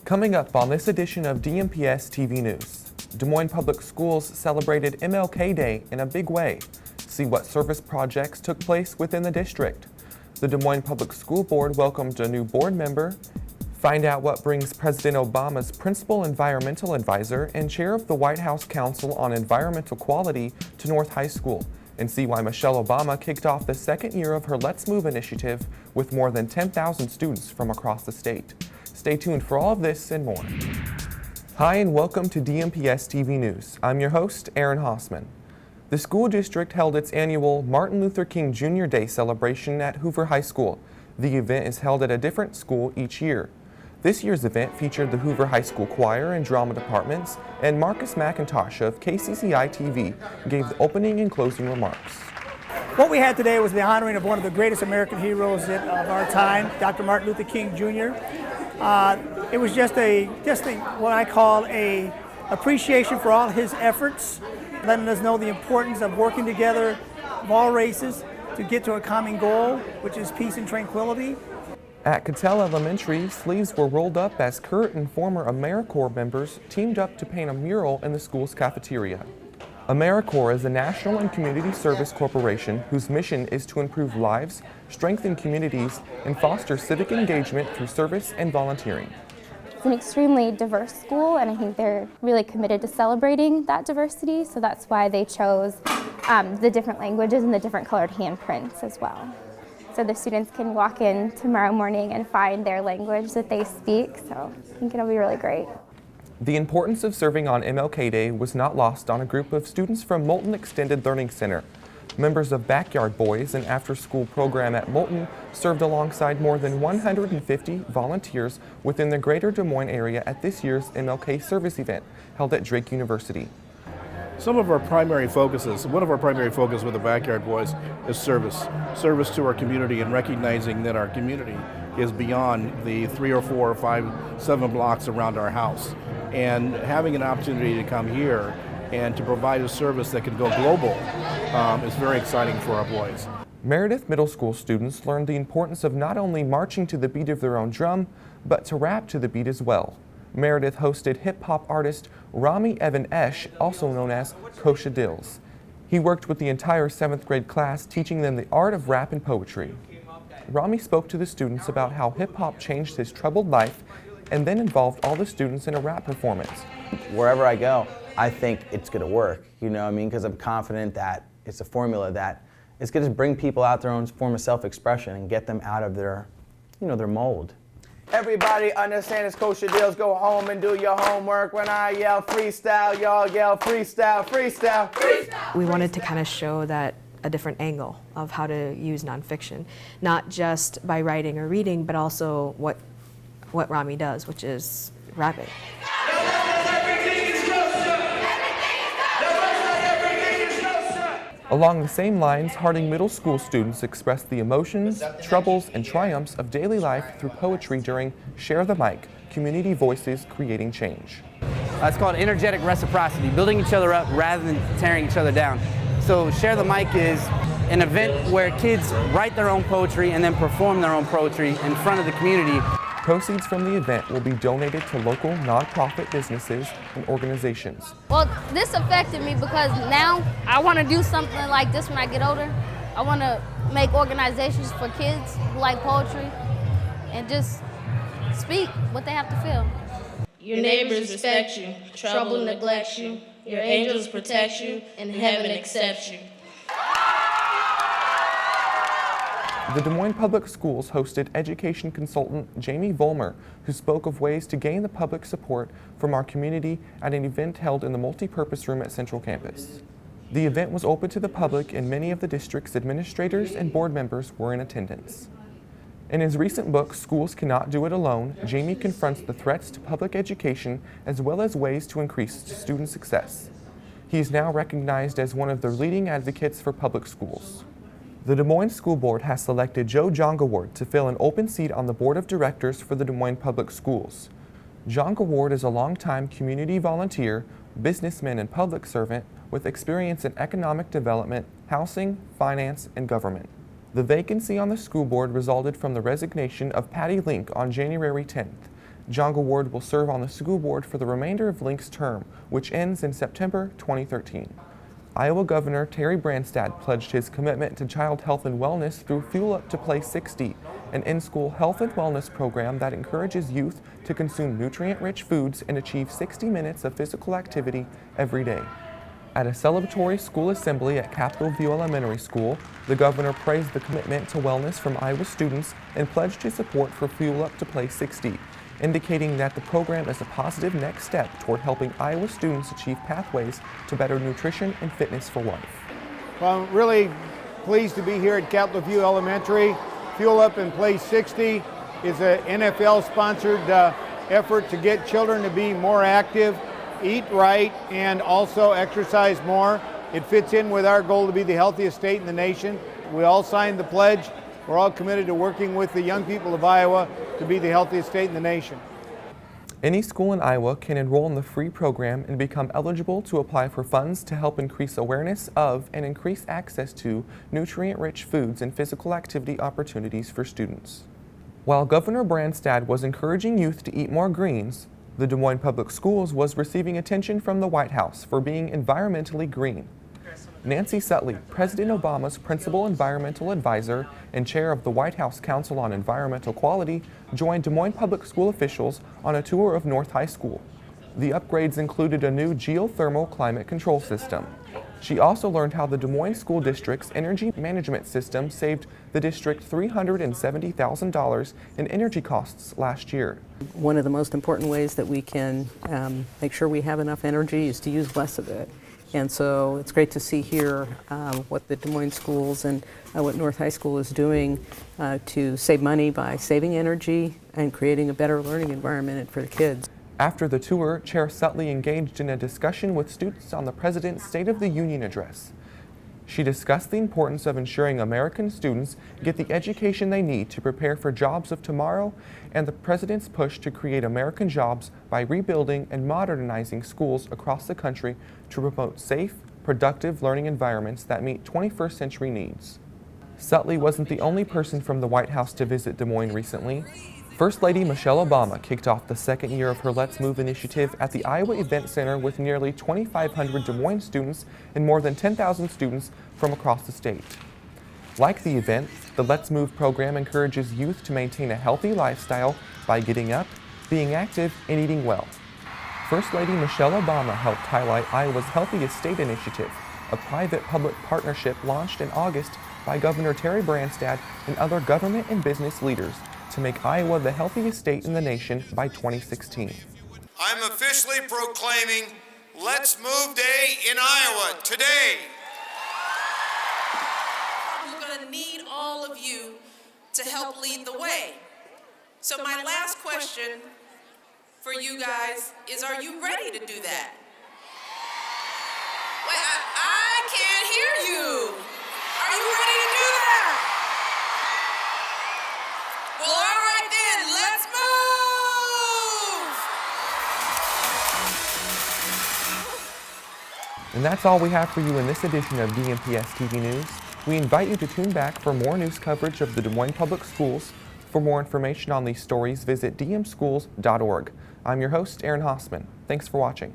Coming up on this edition of DMPS-TV News, Des Moines Public Schools celebrated MLK Day in a big way. See what service projects took place within the district. The Des Moines Public School Board welcomed a new board member. Find out what brings President Obama's principal environmental advisor and chair of the White House Council on Environmental Quality to North High School. And see why Michele Obama kicked off the second year of her Let's Move initiative with more than 10,000 students from across the state. Stay tuned for all of this and more. Hi and welcome to DMPS-TV News. I'm your host, Aaron Hossman. The school district held its annual Martin Luther King Jr. Day celebration at Hoover High School. The event is held at a different school each year. This year's event featured the Hoover High School Choir and Drama departments, and Marcus McIntosh of KCCI-TV gave the opening and closing remarks. What we had today was the honoring of one of the greatest American heroes of our time, Dr. Martin Luther King Jr. It was just what I call a appreciation for all his efforts, letting us know the importance of working together of all races to get to a common goal, which is peace and tranquility. At Cattell Elementary, sleeves were rolled up as current and former AmeriCorps members teamed up to paint a mural in the school's cafeteria. AmeriCorps is a national and community service corporation whose mission is to improve lives, strengthen communities, and foster civic engagement through service and volunteering. It's an extremely diverse school, and I think they're really committed to celebrating that diversity, so that's why they chose the different languages and the different colored handprints as well. So the students can walk in tomorrow morning and find their language that they speak, so I think it'll be really great. The importance of serving on MLK Day was not lost on a group of students from Moulton Extended Learning Center. Members of Backyard Boys, an after-school program at Moulton, served alongside more than 150 volunteers within the greater Des Moines area at this year's MLK service event held at Drake University. One of our primary focuses with the Backyard Boys is service to our community, and recognizing that our community is beyond the 3 or 4 or 5, 7 blocks around our house. And having an opportunity to come here and to provide a service that can go global is very exciting for our boys. Meredith Middle School students learned the importance of not only marching to the beat of their own drum, but to rap to the beat as well. Meredith hosted hip-hop artist Rami Evan Esh, also known as Kosha Dills. He worked with the entire 7th grade class, teaching them the art of rap and poetry. Rami spoke to the students about how hip-hop changed his troubled life and then involved all the students in a rap performance. Wherever I go, I think it's going to work, you know what I mean? Because I'm confident that it's a formula that is going to bring people out their own form of self-expression and get them out of their, their mold. Everybody understand it's Kosha Dills. Go home and do your homework. When I yell freestyle, y'all yell freestyle, freestyle, freestyle. We wanted to kind of show that a different angle of how to use nonfiction, not just by writing or reading, but also what Rami does, which is rapping. Along the same lines, Harding Middle School students expressed the emotions, troubles, and triumphs of daily life through poetry during Share the Mic, Community Voices Creating Change. It's called energetic reciprocity, building each other up rather than tearing each other down. So Share the Mic is an event where kids write their own poetry and then perform their own poetry in front of the community. Proceeds from the event will be donated to local nonprofit businesses and organizations. Well, this affected me because now I want to do something like this when I get older. I want to make organizations for kids who like poetry and just speak what they have to feel. Your neighbors respect you, trouble neglects you, your angels protect you, and heaven accepts you. The Des Moines Public Schools hosted education consultant Jamie Vollmer, who spoke of ways to gain the public support from our community at an event held in the multi-purpose room at Central Campus. The event was open to the public, and many of the district's administrators and board members were in attendance. In his recent book, Schools Cannot Do It Alone, Jamie confronts the threats to public education as well as ways to increase student success. He is now recognized as one of the leading advocates for public schools. The Des Moines School Board has selected Jongewaard to fill an open seat on the Board of Directors for the Des Moines Public Schools. Jongewaard is a longtime community volunteer, businessman, and public servant with experience in economic development, housing, finance, and government. The vacancy on the school board resulted from the resignation of Patty Link on January 10th. Jongewaard will serve on the school board for the remainder of Link's term, which ends in September 2013. Iowa Governor Terry Branstad pledged his commitment to child health and wellness through Fuel Up to Play 60, an in-school health and wellness program that encourages youth to consume nutrient-rich foods and achieve 60 minutes of physical activity every day. At a celebratory school assembly at Capitol View Elementary School, the governor praised the commitment to wellness from Iowa students and pledged his support for Fuel Up to Play 60, indicating that the program is a positive next step toward helping Iowa students achieve pathways to better nutrition and fitness for life. Well, I'm really pleased to be here at Capitol View Elementary. Fuel Up and Play 60 is an NFL-sponsored effort to get children to be more active, eat right, and also exercise more. It fits in with our goal to be the healthiest state in the nation. We all signed the pledge. We're all committed to working with the young people of Iowa to be the healthiest state in the nation. Any school in Iowa can enroll in the free program and become eligible to apply for funds to help increase awareness of and increase access to nutrient-rich foods and physical activity opportunities for students. While Governor Branstad was encouraging youth to eat more greens, the Des Moines Public Schools was receiving attention from the White House for being environmentally green. Nancy Sutley, President Obama's principal environmental advisor and chair of the White House Council on Environmental Quality, joined Des Moines Public School officials on a tour of North High School. The upgrades included a new geothermal climate control system. She also learned how the Des Moines School District's energy management system saved the district $370,000 in energy costs last year. One of the most important ways that we can make sure we have enough energy is to use less of it. And so it's great to see here what the Des Moines schools and what North High School is doing to save money by saving energy and creating a better learning environment for the kids. After the tour, Chair Sutley engaged in a discussion with students on the President's State of the Union address. She discussed the importance of ensuring American students get the education they need to prepare for jobs of tomorrow and the President's push to create American jobs by rebuilding and modernizing schools across the country to promote safe, productive learning environments that meet 21st century needs. Sutley wasn't the only person from the White House to visit Des Moines recently. First Lady Michele Obama kicked off the second year of her Let's Move initiative at the Iowa Event Center with nearly 2,500 Des Moines students and more than 10,000 students from across the state. Like the event, the Let's Move program encourages youth to maintain a healthy lifestyle by getting up, being active, and eating well. First Lady Michele Obama helped highlight Iowa's Healthiest State Initiative, a private-public partnership launched in August by Governor Terry Branstad and other government and business leaders to make Iowa the healthiest state in the nation by 2016. I'm officially proclaiming Let's Move Day in Iowa today. We're going to need all of you to help lead the way. So my last question for you guys is, are you ready to do that? Wait, I can't hear you. Are you ready to do that? Well, all right then, let's move! And that's all we have for you in this edition of DMPS-TV News. We invite you to tune back for more news coverage of the Des Moines Public Schools. For more information on these stories, visit dmschools.org. I'm your host, Aaron Hossman. Thanks for watching.